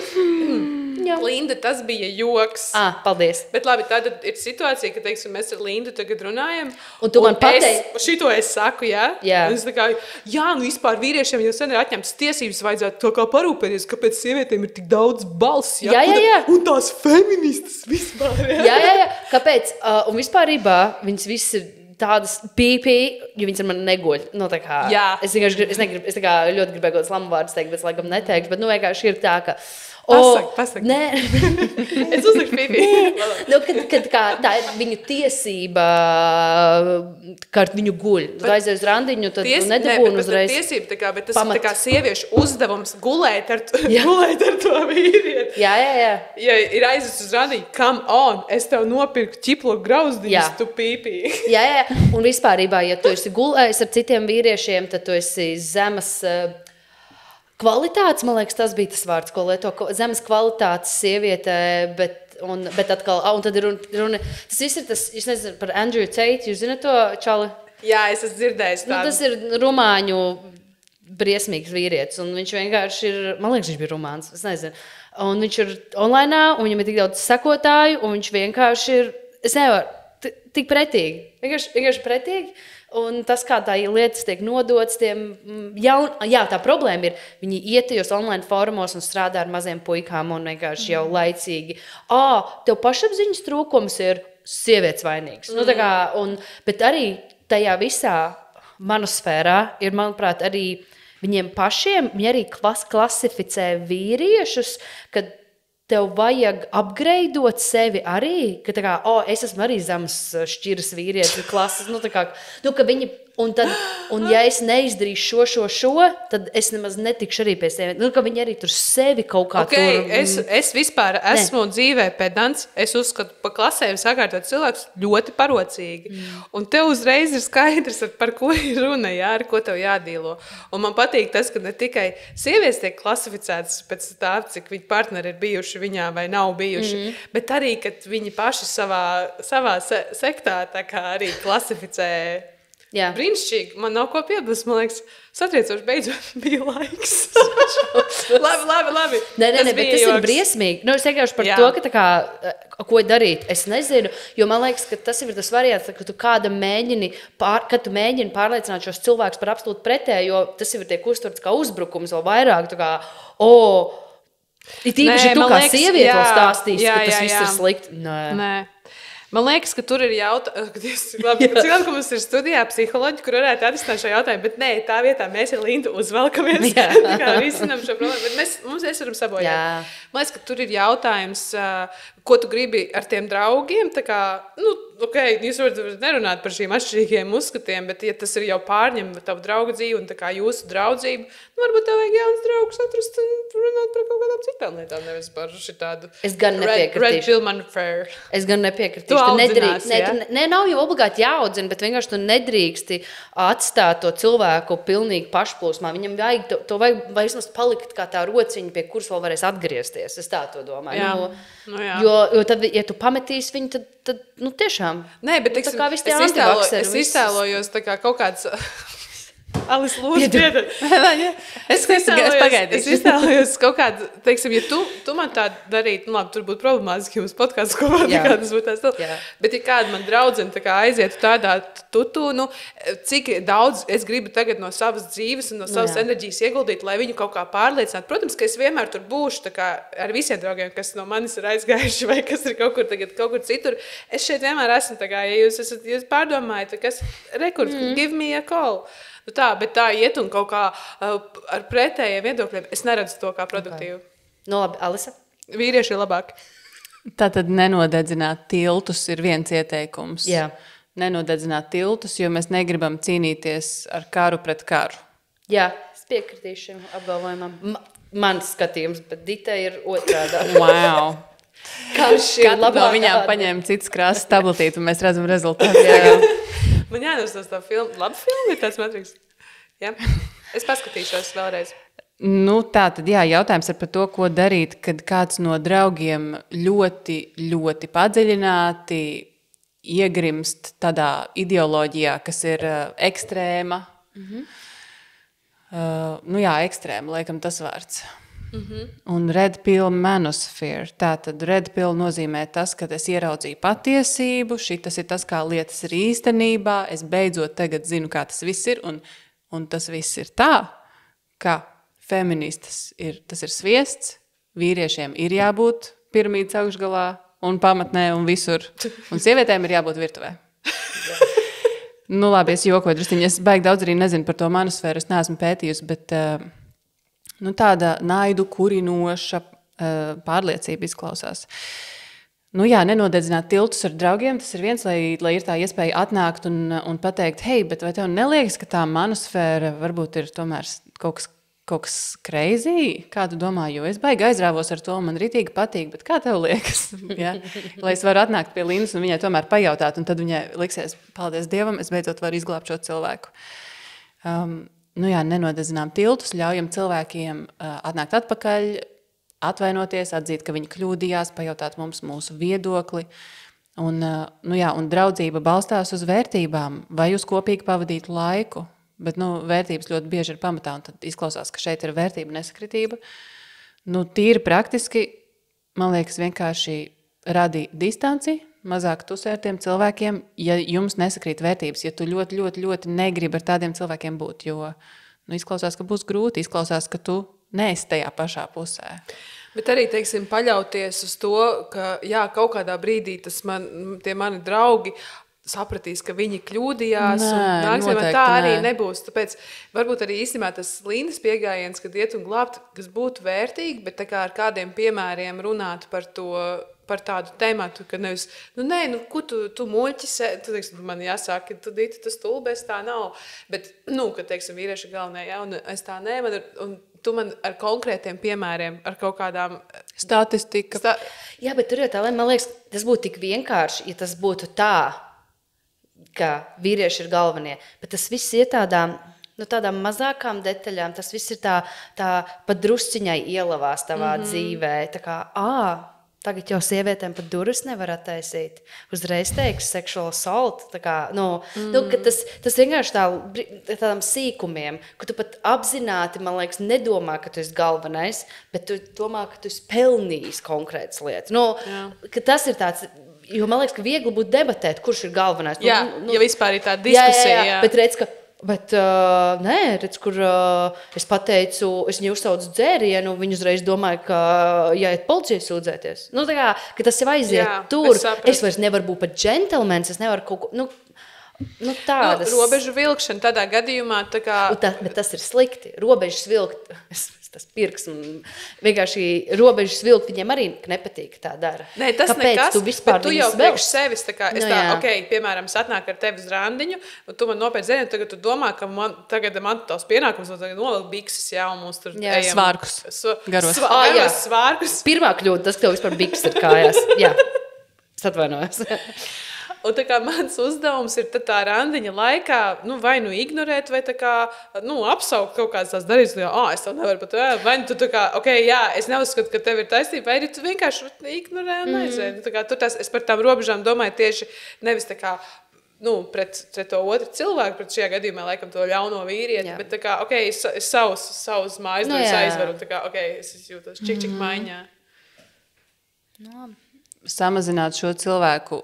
Linda, tas bija joks. Paldies. Bet labi, tāda ir situācija, ka, teiksim, mēs ar Lindu tagad runājam. Un tu man pateici. Šito es saku, jā? Jā. Un es tā kā, vispār vīriešiem jau sen ir atņemts tiesības, vajadzētu to kā parūpēties, kāpēc sievietēm ir tik daudz balss, jā? Jā. Un tās feministas vispār, jā? Jā. Kāpēc? Un vispārībā viņas viss ir tādas pīpī, jo viņas ar mani neguļ. Nu, tā kā, jā. Es tā kā ļoti gribēju kaut slamu vārdus teikt, bet es laikam neteikšu, bet vienkārši ir tā, ka Pasaka. Nē. Es uzlikšu pīpī. Kad tā ir viņu tiesība, kā ar viņu guļ. Tu aizies uz randiņu, tad nedabūni uzreiz. Tiesība, bet tas ir tā kā sieviešu uzdevums gulēt ar to vīrieti. Jā. Ja ir aizies uz randiņu, come on, es tev nopirku ķiplo grauzdiņus, tu pīpī. Jā. Un vispārībā, ja tu esi gulējis ar citiem vīriešiem, tad tu esi zemes... Kvalitātes, man liekas, tas bija tas vārds, ko lieto zemes kvalitātes sieviete, bet atkal, un tad ir runa, tas viss ir tas, es nezinu, par Andrew Tate, jūs zināt to, Čali? Jā, es esmu dzirdējis tādu. Tas ir rumāņu briesmīgs vīrietis, un viņš vienkārši ir, man liekas, viņš bija rumāns, es nezinu, un viņš ir online, un viņam ir tik daudz sekotāju, un viņš vienkārši ir, es nevaru, tik pretīgi, vienkārši pretīgi. Un tas, kā tā lietas tiek nodots, tā problēma ir, viņi iet tajos online fórumos un strādā ar maziem puikām un vienkārši jau laicīgi. Tev pašapziņas trūkums ir sievietes vainīgs. Nu, kā, bet arī tajā visā manosfērā ir, manuprāt, arī viņiem pašiem, viņi arī klasificē vīriešus, kad tev vajag upgradeot sevi arī, ka tā kā, es esmu arī zemes šķiras vīrietis, klases, ka viņi, un ja es neizdarīšu šo, tad es nemaz netikšu arī pie sevi, ka viņi arī tur sevi kaut kā tur. Es vispār esmu dzīvē pedants, es uzskatu pa klasēm sakārtot cilvēkus ļoti parocīgi, un tev uzreiz ir skaidrs, par ko ir runa, ar ko tev jādīlo, un man patīk tas, ka ne tikai sievietes tiek klasificētas pēc tā, cik viņi partneri ir bijuši viņā vai nav bijuši, bet arī, kad viņi paši savā sektā tā kā arī klasificē. Jā. Brīnišķīgi, man nav ko piebilst, man liekas, satriecoši beidzot bija laiks. labi. Nē, bet tas ir briesmīgi. Es vienkārši par to, ka tā kā, ko darīt, es nezinu, jo man liekas, ka tas ir tas variants, ka tu kādam mēģini pārliecināt šos cilvēkus par absolūti pretēju, jo tas ir tiek uztverts kā uzbrukums vēl vairāk, tā kā, it īpaši tu kā sieviete vēl stāstīs, ka tas viss ir slikti. Nē. Man liekas, ka tur ir jautājums, ka mums ir studijā psiholoģi, kur varētu atrisināt šo jautājumu, bet nē, tā vietā mēs ar Lindu uzvelkamies, kā risinām šo problēmu, bet mēs varam sabojāt. Man liekas, ka tur ir jautājums, ko tu gribi ar tiem draugiem, tā kā, jūs varat nerunāt par šīm atšķirīgiem uzskatiem, bet ja tas ir jau pārņem tavu draugu dzīvi un tā kā jūsu draudzību, varbūt tev vajag jauns draugus atrast un runāt par kaut kādām citām lietām, nevis par šitādu red pill man fair. Es gan nepiekritīšu. Nav jau obligāti jāaudzina, bet vienkārši tu nedrīksti atstāt to cilvēku pilnīgi pašplūsmā. Viņam vajag vismaz palikt kā tā rociņa, pie kuras vēl varēs atgriezties. Es tā to domāju. Jo tad, ja tu pametīsi viņu, tad tiešām. Nē, bet es iztēlojos tā kā kaut kāds... Alis, lūdzu, piedod. Es pagaidīšu. Es iztēlojos kaut kādu, teiksim, ja tu man tā darītu, nu labi, tur būtu problemātiski, ja mums podkāsts kopā, kā tas būtu tās stila. Bet ja kāda man draudzene tā kā aizietu tādā tutu, nu, cik daudz es gribu tagad no savas dzīves un no savas enerģijas ieguldīt, lai viņu kaut kā pārliecinātu. Protams, ka es vienmēr tur būšu tā kā ar visiem draugiem, kas no manis ir aizgājuši vai kas ir kaut kur tagad, kaut kur citur. Es šeit vienmēr esmu tā kā, ja jūs pārdomājat, kas rekord, give me a call. Nu tā, bet tā iet un kaut kā ar pretējiem viedokļiem. Es neredzu to kā produktīvu. Nu labi, Alisa? Vīrieši ir labāki. Tātad nenodedzināt tiltus ir viens ieteikums. Jā. Nenodedzināt tiltus, jo mēs negribam cīnīties ar karu pret karu. Jā, es piekritīšu šim apgalvojumam. Mans skatījums, bet Dita ir otrādā. Wow! Karš ir Kāda no labākā. viņām paņēma citas krāsas tabletīti, un mēs redzam rezultātu tagad. Man jānostos tā filma. Labi filma ir tāds Matrix. Ja? Es paskatīšos vēlreiz. Nu, tā tad, jā, jautājums ir par to, ko darīt, kad kāds no draugiem ļoti, ļoti padziļināti iegrimst tādā ideoloģijā, kas ir ekstrēma. Nu jā, ekstrēma, laikam tas vārds. Un red pill manosphere. Tātad red pill nozīmē tas, ka es ieraudzīju patiesību, šitas ir tas, kā lietas ir īstenībā, es beidzot tagad zinu, kā tas viss ir, un tas viss ir tā, ka feministas tas ir sviests, vīriešiem ir jābūt piramīdas augšgalā un pamatnē un visur, un sievietēm ir jābūt virtuvē. Nu labi, es jokoju drusciņi, es baigi daudz arī nezinu par to manosfēru, es neesmu pētījusi, bet nu, tāda naidu kurinoša pārliecība izklausās. Nu jā, nenodedzināt tiltus ar draugiem, tas ir viens, lai ir tā iespēja atnākt un pateikt, hei, bet vai tev neliekas, ka tā manosfēra varbūt ir tomēr kaut kas crazy? Kā tu domā, jo es baigi aizrāvos ar to, man ritīgi patīk, bet kā tev liekas? Ja? Lai es varu atnākt pie Lindas un viņai tomēr pajautāt, un tad viņai liksies, paldies Dievam, es beidzot varu izglābt šo cilvēku. Nu jā, nenodedzinām tiltus, ļaujam cilvēkiem atnākt atpakaļ, atvainoties, atzīt, ka viņi kļūdījās, pajautāt mums mūsu viedokli. Un, nu jā, un draudzība balstās uz vērtībām vai uz kopīgi pavadītu laiku. Bet nu, vērtības ļoti bieži ir pamatā, un tad izklausās, ka šeit ir vērtība nesakritība. Nu, tīri praktiski, man liekas, vienkārši radi distanci, mazāk tusē ar tiem cilvēkiem, ja jums nesakrīt vērtības, ja tu ļoti, ļoti, ļoti negribi ar tādiem cilvēkiem būt, jo nu, izklausās, ka būs grūti, izklausās, ka tu neesi tajā pašā pusē. Bet arī, teiksim, paļauties uz to, ka jā, kaut kādā brīdī tie mani draugi sapratīs, ka viņi kļūdījās. Tā arī nebūs. Tāpēc varbūt arī īstenībā tas Lindas pieejams, kad iet un glābt, kas būtu vērtīgi, bet tā kā ar kādiem piemēriem runāt par to, par tādu tematu, ka nevis, ko tu muļķis, tu teiksim, man jāsaka, tu Dita, tas stulbēs, tā nav. Bet, ka, teiksim, vīrieši galvenē, jā, un es tā nē, un tu man ar konkrētiem piemēriem, ar kaut kādām statistika. Jā, bet tur jau tā, man liekas, tas būtu tik vienkārši, ja tas būtu tā, ka vīrieši ir galvenie, bet tas viss ir tādām mazākām detaļām, tas viss ir tā pat drusciņai ielavās tavā dzīvē, tā kā, tagad jau sievietēm pat durvis nevar attaisīt, uzreiz teiks sexual assault, tā kā, ka tas vienkārši tādām sīkumiem, ka tu pat apzināti, man liekas, nedomā, ka tu esi galvenais, bet tu domā, ka tu esi pelnījis konkrētas lietas, ka tas ir tāds. Jo man liekas, ka viegli būtu debatēt, kurš ir galvenais. Jā, ja vispār ir tāda diskusija. Jā. Bet redz, kur es pateicu, es viņu uzsaucu dzērienu, viņi uzreiz domāja, ka jāiet policijai sūdzēties. Ka tas jau aiziet tur. Es vairs nevaru būt pat džentelmens, es nevaru kaut ko, tādas. Robežu vilkšana tādā gadījumā, tā kā. Bet tas ir slikti. Robežas vilkt. Tas pirks un vienkārši robežas vilkt, viņiem arī nepatīk tā dara. Nē, tas kāpēc nekas, bet tu jau priekš sevis, piemēram, es atnāku ar tevi uz randiņu, un tu man nopietni zini, tagad tu domā, ka tagad man tavs pienākums, un tagad novelk bikses, un mums tur ejam. Svārkus. Garos. Svārkus. Pirmā kļūda, tas, ka tev vispār bikses ir kājās. Jā, es atvainojos. Un tā kā mans uzdevums ir tā randiņa laikā, vai ignorēt, vai apsaukt kaut kādas tās darības, es tev nevaru pat, vai tu tā kā, es neuzskatu, ka tev ir taisnība, vai arī tu vienkārši ignorē un aiziet. Es par tām robežām domāju tieši nevis tā kā pret to otru cilvēku, pret šajā gadījumā laikam to ļauno vīrieti, bet tā kā, es savus mājas durvis aizveru, un tā kā, es jūtos čik maiņā. Samazināt šo cilvēku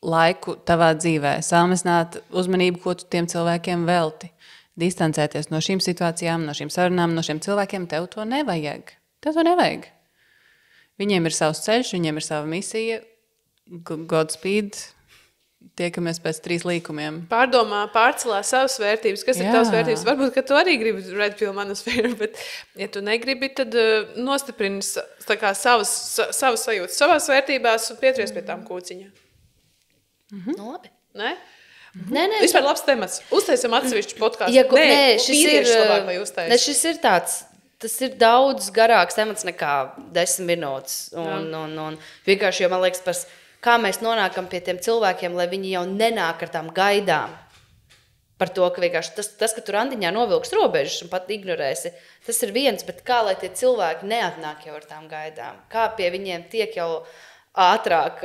laiku tavā dzīvē, samazināt uzmanību, ko tu tiem cilvēkiem velti, distancēties no šīm situācijām, no šīm sarunām, no šiem cilvēkiem, tev to nevajag. Viņiem ir savs ceļš, viņiem ir sava misija, Godspeed, tiekamies pēc 3 līkumiem. Pārdomā, pārcelā savas vērtības. Kas ir tavas vērtības? Varbūt, ka tu arī gribi Red Pill manosfēru, bet ja tu negribi, tad nostiprini savas sajūtas savās vērtībās un pieturies pie tām kūciņā. Labi. Ne? Nē. Vispār labs temats. Uztaisam atsevišķu podkāstu. Šis ir tāds, tas ir daudz garāks temats nekā 10 minūtes. Un vienkārši, jo man liekas, kā mēs nonākam pie tiem cilvēkiem, lai viņi jau nenāk ar tām gaidām. Par to, ka vienkārši tas ka tu randiņā novilks robežas un pat ignorēsi, tas ir viens, bet kā lai tie cilvēki neatnāk jau ar tām gaidām? Kā pie viņiem tiek jau ātrāk,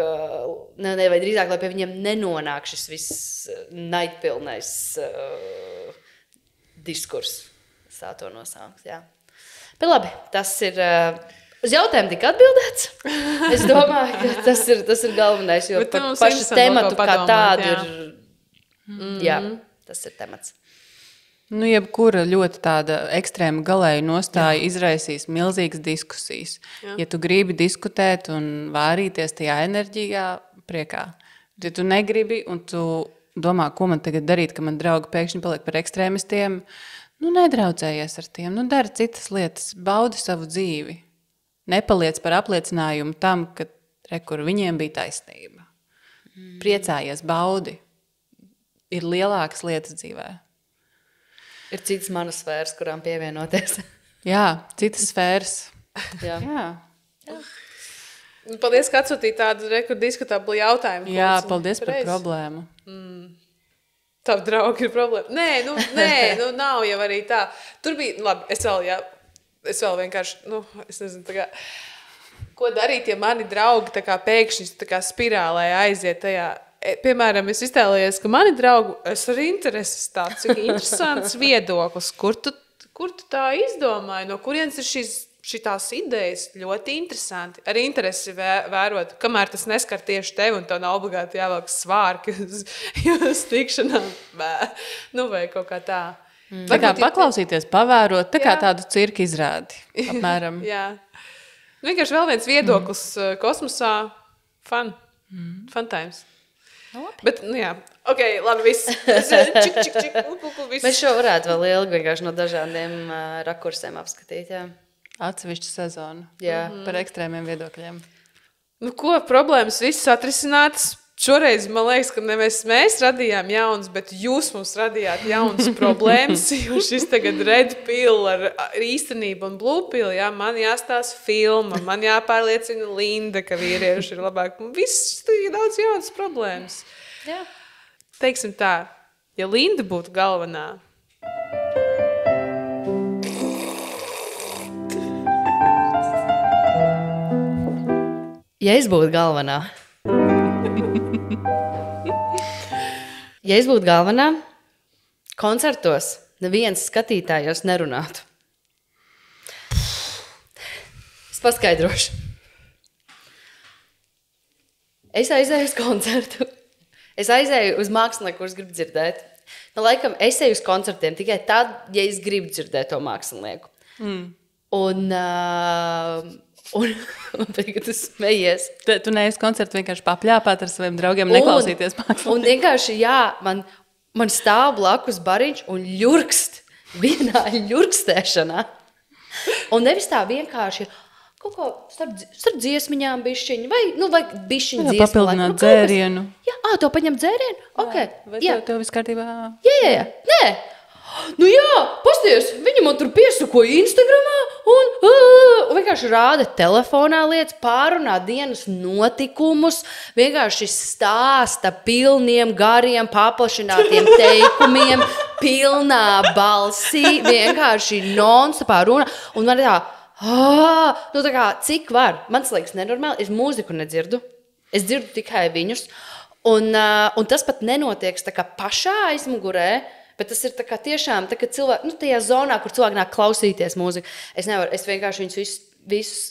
vai drīzāk, lai pie viņiem nenonāk šis viss naidpilnais diskurs. Tā to nosauks, jā. Bet labi, tas ir... Uz jautājumu tika atbildēts. Es domāju, ka tas ir galvenais, jo par pašu tematu kā tādu ir... Jā, tas ir temats. Jebkura ļoti tāda ekstrēma galēja nostāja izraisīs milzīgas diskusijas. Ja tu gribi diskutēt un vārīties tajā enerģijā, priekā. Ja tu negribi un tu domā, ko man tagad darīt, ka man draugi pēkšņi paliek par ekstrēmistiem, nedraudzējies ar tiem, dari citas lietas, baudi savu dzīvi. Nepaliec par apliecinājumu tam, ka kur viņiem bija taisnība. Priecājies, baudi. Ir lielākas lietas dzīvē. Ir citas manosfēras, kurām pievienoties. Jā, citas sfēras. Jā. Paldies, ka atsūtīji tādu diskutablu jautājumu. Jā, paldies par problēmu. Tavu draugu ir problēma. Nē, nav jau arī tā. Tur bija, labi, es vēl vienkārši, es nezinu, tā kā, ko darīt, ja mani draugi tā kā pēkšņi tā kā spirālē aiziet tajā. Piemēram, es iztēlējos, ka mani draugi, es arī intereses tāds, cik interesants viedoklis, kur tu tā izdomāji, no kurienes ir šitās idejas ļoti interesanti. Arī interesi vērot, kamēr tas neskar tieši tevi un tev nav obligāti jāvelk svārki uz tikšanām, vai kaut kā tā. Tā kā paklausīties, pavērot, tā kā tādu cirka izrādi, apmēram. Jā. Vienkārši vēl viens viedoklis kosmosā. Fun times. Bet, jā. Labi, viss. Mēs šo varētu vēl ilgi vienkārši no dažādiem rakursiem apskatīt, jā. Atsevišķu sezonu. Jā. Par ekstrēmiem viedokļiem. Ko, problēmas visas atrisinātas? Šoreiz man liekas, ka nevis mēs radījām jaunas, bet jūs mums radījāt jaunas problēmas, jo šis tagad Red Pill ar īstenību un Blue Pill, man jāstās filma, man jāpārliecina Linda, ka vīrieši ir labāk. Viss ir daudz jaunas problēmas. Jā. Teiksim tā, ja Linda būtu galvenā. Ja es būtu galvenā. Ja es būtu galvenā, koncertos neviens skatītājos nerunātu. Es paskaidrošu. Es aizēju uz koncertu. Es aizēju uz mākslinieku, kurus gribu dzirdēt. Laikam, es eju uz koncertiem tikai tad, ja es gribu dzirdēt to mākslinieku. Un tagad tu smejies. Tu neesi koncertu vienkārši papļāpāt ar saviem draugiem, neklausīties mākslinieku. Un vienkārši, man stāv blakus bariņš un ļurkst vienā ļurkstēšanā. Un nevis tā vienkārši kaut ko starp dziesmiņām bišķiņu, vai bišķiņu dziesmu. Papildināt dzērienu. Jā, to paņem dzērienu? Ok. Vai tev viss kārtībā? Jā. Nē. Pasties, viņi man tur piesakoja Instagramā un vienkārši rāda telefonā lietas, pārunā dienas notikumus, vienkārši stāsta pilniem, gariem, paplašinātiem teikumiem, pilnā balsī, vienkārši non-stopā runā. Un man tā kā, cik var? Man liekas nenormāli, es mūziku nedzirdu, es dzirdu tikai viņus. Un tas pat nenotiek tā kā pašā aizmugurē, bet tas ir tā kā tiešām, tā kā cilvēki, nu, tajā zonā, kur cilvēki nāk klausīties mūziku. Es vienkārši viņus visus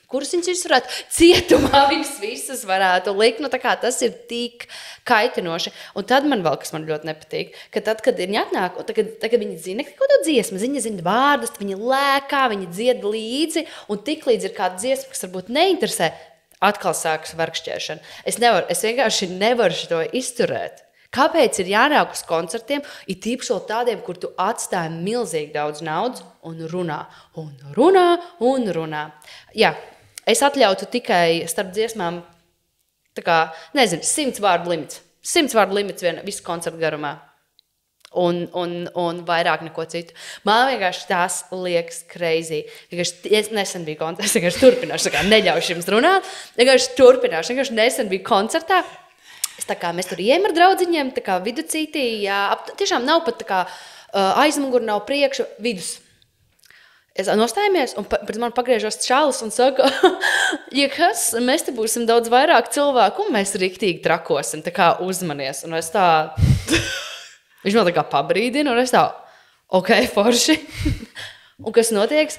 kurus viņus visus varētu cietumā, visus varētu likt. Nu, tā kā tas ir tik kaitinoši. Un tad man vēl, kas man ļoti nepatīk, ka tad, kad viņi atnāk, un tagad viņi zina kaut kādu dziesmu, viņi zina vārdus, viņi lēkā, viņi dzied līdzi, un tiklīdz ir kāda dziesma, kas varbūt neinteresē, atkal sākas varkšķēšana. Es vienkārši nevaru šo izturēt. Kāpēc ir jānāk uz koncertiem, ir tīpaši vēl tādiem, kur tu atstāji milzīgi daudz naudas un runā, un runā, un runā. Jā, es atļautu tikai starp dziesmām, tā kā, nezinu, 100 vārdu limits. 100 vārdu limits visu koncertu garumā. Un vairāk neko citu. Man vienkārši tās liekas crazy. Es nesen biju koncertā, es vienkārši turpināšu, neļaušu jums runāt. Vienkārši nesen biju koncertā. Mēs tur ejam ar draudziņiem, tā kā viducītī, jā, tiešām nav pat tā kā aizmuguri, nav priekšu, vidus. Es nostājamies, un pret mani pagriežos čalis un saka, ja kas, mēs te būsim daudz vairāk cilvēku, un mēs riktīgi trakosim, tā kā uzmanies. Un es tā, viņš man tā kā pabrīdina, un es tā, ok, forši. Un kas notiek?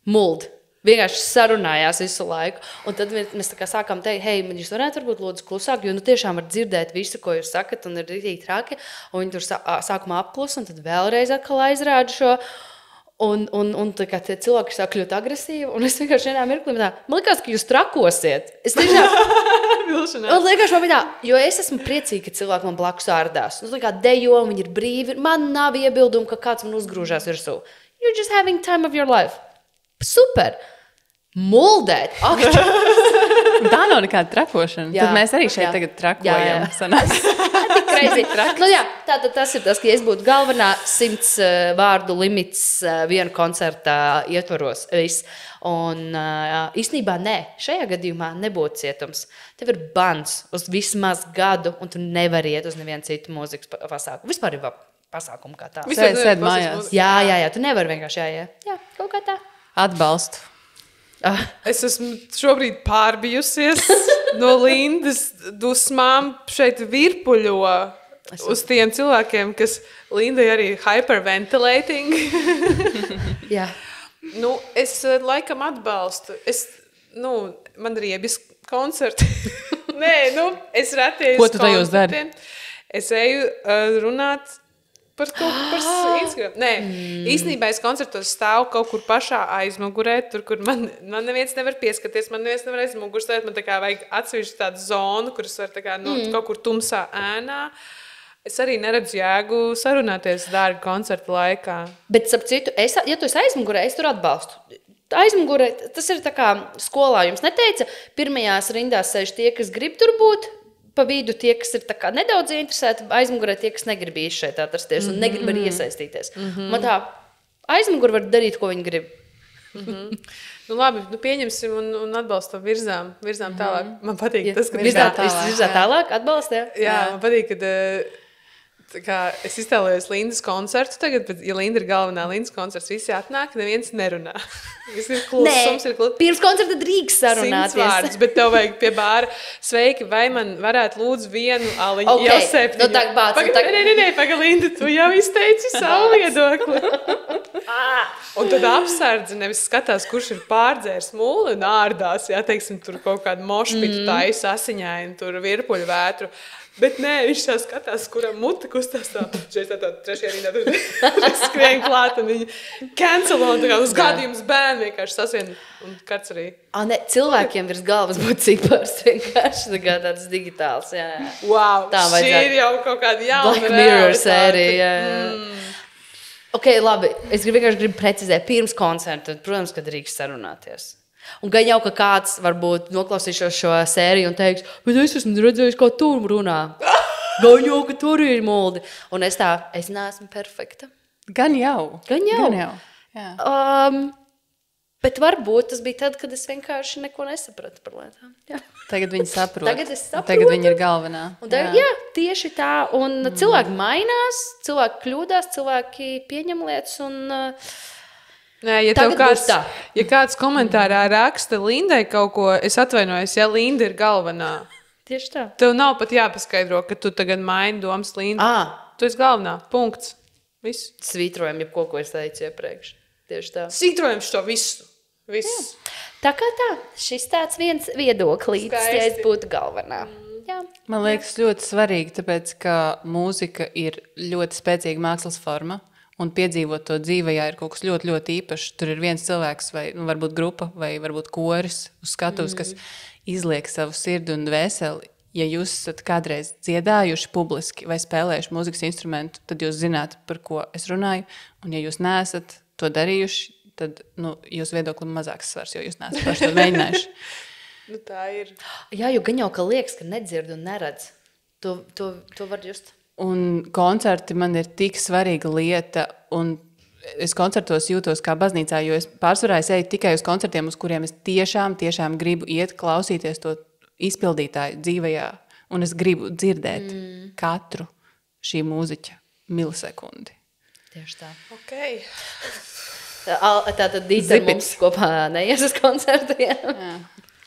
Muld. Vienkārši sarunājās visu laiku. Un tad mēs tā kā sākām teikt, hei, jūs varētu varbūt lūdzu klusāk, jo nu tiešām var dzirdēt visu, ko jūs sakat, un ir rītīgi traki. Un viņi tur sākumā apklus, un tad vēlreiz atkal aizrāda šo. Un tā kā tie cilvēki sāk kļūt agresīvi, un es vienkārši vienā mirklī tā, man liekas, ka jūs trakosiet. Es tiešām, man liekas, man tā, jo es esmu priecīga, ka cilvēki man blakus ārdās. Nu, tā kā dejo, viņi ir brīvi, man nav iebildumu, ka kāds man uzgrūžās virsū. You're just having time of your life. Super! Muldēt, Tā nav nekāda trakošana. Jā, Tad mēs arī šeit jā. tagad trakojam. Tātad tas ir tas, ka es būtu galvenā 100 vārdu limits vienu koncertā ietvaros. Un īstenībā nē, šajā gadījumā nebūtu cietums. Tev ir bans uz vismaz gadu, un tu nevari iet uz nevienu citu mūzikas pasākumu. Vispār ir pasākumu kā tā. Sēd mājās. Jā, tu nevari vienkārši jāiet. Jā, kaut kā tā. Atbalstu. Es esmu šobrīd pārbijusies no Lindas dusmām šeit virpuļo uz tiem cilvēkiem, kas Lindai arī hyperventilating. Jā. Es laikam atbalstu. Man riebjas koncerti. Es reti eju Ko uz tu tajos dari? koncertiem. Es eju runāt par Instagram. Nē, īstenībā es koncertos stāvu kaut kur pašā aizmugurē, tur, kur man neviens nevar pieskaties, man neviens nevar aizmugurstēt, man tā kā vajag atsevišķu tādu zonu, kuras var tā kā, kaut kur tumsā ēnā. Es arī neredzu jēgu sarunāties dārgu koncertu laikā. Bet, ap citu, ja tu esi aizmugurē, es tur atbalstu. Aizmugurē, tas ir tā kā skolā jums neteica, pirmajās rindās sēž tie, kas grib tur būt, pa vidu tie, kas ir tā kā nedaudz interesēti, aizmugurē tie, kas negrib šeit atrasties un negrib arī iesaistīties. Man tā, aizmugurē var darīt, ko viņi grib. Labi, pieņemsim un atbalstam virzām tālāk. Man patīk tas, ka Virzā tālāk, atbalstē. Jā, man patīk, ka es iztēlojos Lindas koncertu tagad, bet, ja Linda ir galvenā Lindas koncerts, visi atnāk, neviens nerunā. Viss ir klusums, ir klusums. Pirms koncerta drīkst 100 sarunāties. vārdus, bet tev vajag pie bāra. Sveiki, vai man varētu lūdzu vienu aliņu? Ok, Jau 7. nu tak bāc, Nē, paga, Linda, tu jau izteici savu viedokli. Un tad apsardzi nevis skatās, kurš ir pārdzērs mūli un ārdās, jā, teiksim, tur kaut kādu mošpitu taisa asiņainu, tur virpuļu vētru. Bet nē, viņš tā skatās, kuram muti kustās tā. Šeit tā trešajā rindā tur skrien klāt un viņi cancelo un tā kā uz gadījums bērni vienkārši sasvien un kāds arī. Ne, cilvēkiem virs galvas būtu cipars vienkārši tā kā tāds digitāls. Jā. Wow, Tā šī vajadzētu. ir jau kaut kāda jauna Black Mirror realitāte. sērija. Ok, labi, es vienkārši gribu precizēt, pirms koncerta, tad, protams, kad drīkst sarunāties. Un gan jau, ka kāds varbūt noklausīšos šo sēriju un teiks, bet es esmu redzējis, kā tur runā. Gan jau, ka tur ir muldi. Un es neesmu perfekta. Gan jau. Jā. Bet varbūt tas bija tad, kad es vienkārši neko nesapratu par lietām. Jā. Tagad viņi saprot. Tagad es saprotu. Tagad viņi ir galvenā. Un tagad, jā, tieši tā. Un cilvēki mainās, cilvēki kļūdās, cilvēki pieņem lietas un... Nē, ja Tagad būs tā. Ja kāds komentārā raksta Lindai kaut ko, es atvainojos, ja Linda ir galvenā. Tieši tā. Tev nav pat jāpaskaidro, ka tu tagad maini domas Lindu. Tu esi galvenā. Punkts. Viss. Svītrojam, jeb ko es teicu iepriekš. Tieši tā. Svītrojam šo visu. Viss. Tā kā tā, šis tāds viens viedoklīts, ja es būtu galvenā. Jā. Man liekas, ļoti svarīgi, tāpēc, ka mūzika ir ļoti spēcīga mākslas forma, un piedzīvot to dzīvajā ir kaut kas ļoti, ļoti īpašs. Tur ir viens cilvēks, vai varbūt grupa, vai varbūt koris uz skatuves, kas izliek savu sirdi un dvēseli. Ja jūs esat kādreiz dziedājuši publiski vai spēlējuši mūzikas instrumentu, tad jūs zināt, par ko es runāju, un ja jūs neesat to darījuši, tad jūs viedoklim mazāks svars, jo jūs neesat paši to mēģinājuši. Tā ir. Jā, jo gan jau, ka liekas, ka nedzird un neredz. To var just. Un koncerti man ir tik svarīga lieta, un es koncertos jūtos kā baznīcā, jo es pārsvarā eju tikai uz koncertiem, uz kuriem es tiešām gribu iet, klausīties to izpildītāju dzīvajā, un es gribu dzirdēt katru šī mūziķa milisekundi. Tieši tā. Okay. Tātad Dīta mums kopā neies uz koncertiem. Jā.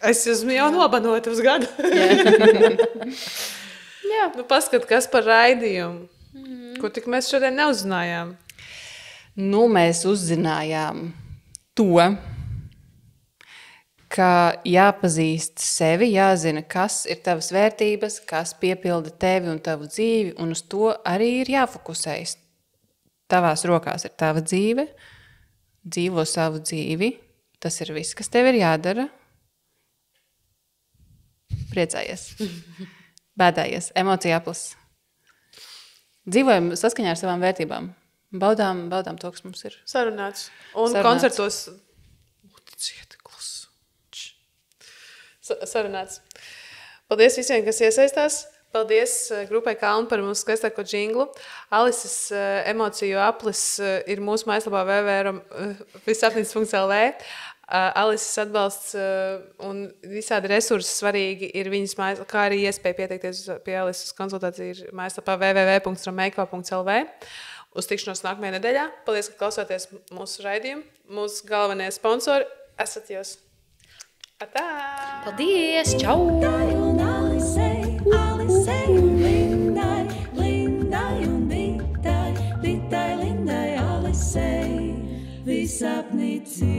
Es esmu jau nobanota uz gadu. Jā. Paskat, kas par raidījumu. Ko tik mēs šodien neuzzinājām? Mēs uzzinājām to, ka jāpazīst sevi, jāzina, kas ir tavas vērtības, kas piepilda tevi un tavu dzīvi, un uz to arī ir jāfokusējas. Tavās rokās ir tava dzīve, dzīvo savu dzīvi, tas ir viss, kas tev ir jādara. Priecājies, bēdājies, emocija aplis. Dzīvojam saskaņā ar savām vērtībām. Baudām to, kas mums ir. Sarunāts. Un Sarunāts. koncertos ticiet klusu. Sarunāts. Paldies visiem, kas iesaistās. Paldies grupai Kalnu par mūsu skaistāko džinglu. Alises emociju aplis ir mūsu mājaslapā www.visapnicis.lv. Alises atbalsts un visādi resursi svarīgi ir viņas mājaslapā, kā arī iespēja pieteikties pie Alises konsultāciju ir mājaslapā www.romeiko.lv. Uz tikšanos nākamajā nedēļā. Paldies, ka klausāties mūsu raidījumu. Mūsu galvenie sponsori esat jūs. Atā! Paldies! Čau! Visapnici.